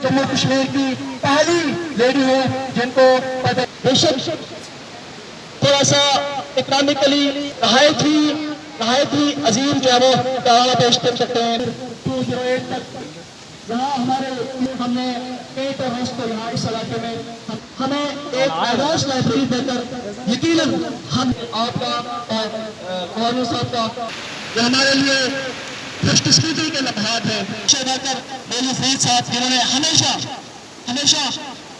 जम्मू कश्मीर की पहली लेडी है जिनको बेशक थोड़ा सा इकनॉमिकली नहायत ही अजीम जो है वो करारा पेश कर सकते हैं। 208 तक यहाँ हमने 8 अगस्त को यहाँ इस इलाके में हमें एक एडवांस लाइब्रेरी देकर यकीनन हम आपका और गवर्नर साहब का जो हमारे लिए खुशकिस्मती के लम्हात है। शेखर मौलवी फरीद साहब जिन्होंने हमेशा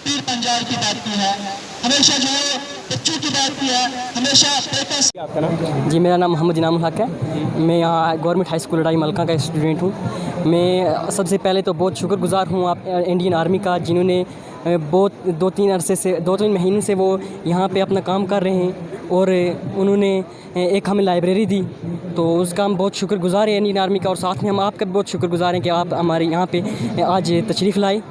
पीर पंजाब की बात की है, हमेशा जो है बच्चों की बात की है, हमेशा पेपर्स। आपका नाम? जी, मेरा नाम मोहम्मद इनामुल हक है। मैं यहाँ गवर्नमेंट हाई स्कूल लड़ाई मलका का स्टूडेंट हूँ। मैं सबसे पहले तो बहुत शुक्रगुज़ार हूँ आप इंडियन आर्मी का, जिन्होंने बहुत 2-3 महीने से वो यहाँ पे अपना काम कर रहे हैं और उन्होंने एक हमें लाइब्रेरी दी, तो उसका हम बहुत शुक्रगुज़ार हैं इंडियन आर्मी का। और साथ में हम आपका भी बहुत शुक्रगुज़ार हैं कि आप हमारे यहाँ पे आज तशरीफ़ लाए।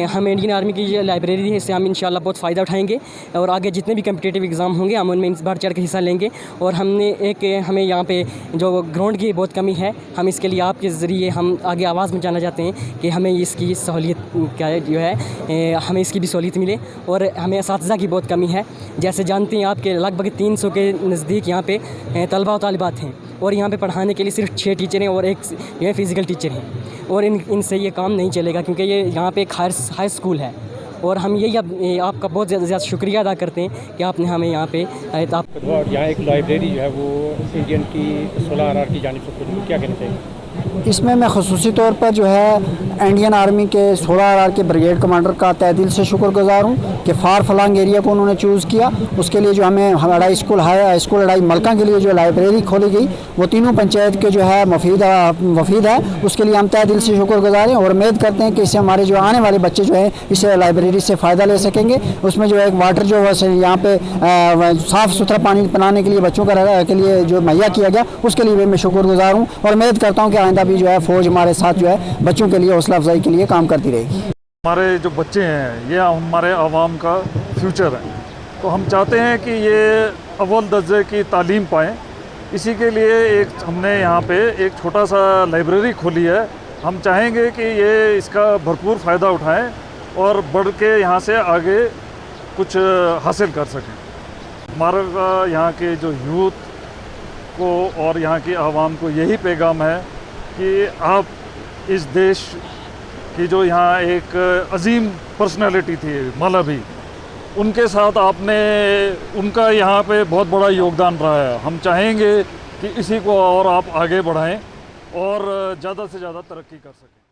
हम इंडियन आर्मी की जो लाइब्रेरी है इससे हम इंशाल्लाह बहुत फ़ायदा उठाएंगे और आगे जितने भी कम्पिटिटिव एग्ज़ाम होंगे हम उनमें बढ़ चढ़ के हिस्सा लेंगे। और हमें यहाँ पे जो ग्राउंड की बहुत कमी है, हम इसके लिए आपके ज़रिए हम आगे आवाज़ पहुँचाना चाहते हैं कि हमें इसकी सहूलियत क्या जो है हमें इसकी भी सहूलियत मिले। और हमें असातिज़ा की बहुत कमी है, जैसे जानते हैं आपके लगभग 300 के नज़दीक यहाँ पे तलबा और तालिबात हैं और यहाँ पे पढ़ाने के लिए सिर्फ 6 टीचर हैं और एक जो है फ़िज़िकल टीचर हैं। और इनसे ये काम नहीं चलेगा क्योंकि ये यहाँ पे एक हाई स्कूल है। और हम यही आपका बहुत ज़्यादा शुक्रिया अदा करते हैं कि आपने हमें यहाँ पे यहाँ एक लाइब्रेरी जो है वो इंडियन की 16 RR की जानिब से खुली, क्या कहना चाहिए? इसमें मैं ख़ुसूसी तौर पर जो है इंडियन आर्मी के 16 RR के ब्रिगेड कमांडर का तहे दिल से शुक्रगुज़ार हूँ कि फार फलांग एरिया को उन्होंने चूज़ किया। उसके लिए जो हमें लड़ाई स्कूल लड़ाई मलका के लिए जो लाइब्रेरी खोली गई वो तीनों पंचायत के जो है मुफीद है, उसके लिए हम तहे दिल से शुक्रगुज़ार हैं और उम्मीद करते हैं कि इससे हमारे जो आने वाले बच्चे जो हैं इस लाइब्रेरी से फ़ायदा ले सकेंगे। उसमें जो एक वाटर जो है यहाँ पे साफ़ सुथरा पानी बनाने के लिए बच्चों के लिए जो मुहैया किया गया, उसके लिए भी मैं शुक्रगुज़ार हूँ और उम्मीद करता हूँ कि आइंदा भी जो है फ़ौज हमारे साथ जो है बच्चों के लिए हौसला अफजाई के लिए काम करती रहेगी। हमारे जो बच्चे हैं ये हमारे आवाम का फ्यूचर है, तो हम चाहते हैं कि ये अव्वल दर्जे की तालीम पाएँ। इसी के लिए हमने यहाँ पे एक छोटा सा लाइब्रेरी खोली है। हम चाहेंगे कि ये इसका भरपूर फ़ायदा उठाएं और बढ़ के यहाँ से आगे कुछ हासिल कर सकें। हमारा यहाँ के जो यूथ को और यहाँ की आवाम को यही पैगाम है कि आप इस देश की जो यहाँ एक अजीम पर्सनालिटी थी मौलवी, उनके साथ उनका यहाँ पे बहुत बड़ा योगदान रहा है। हम चाहेंगे कि इसी को और आप आगे बढ़ाएं और ज़्यादा से ज़्यादा तरक्की कर सकें।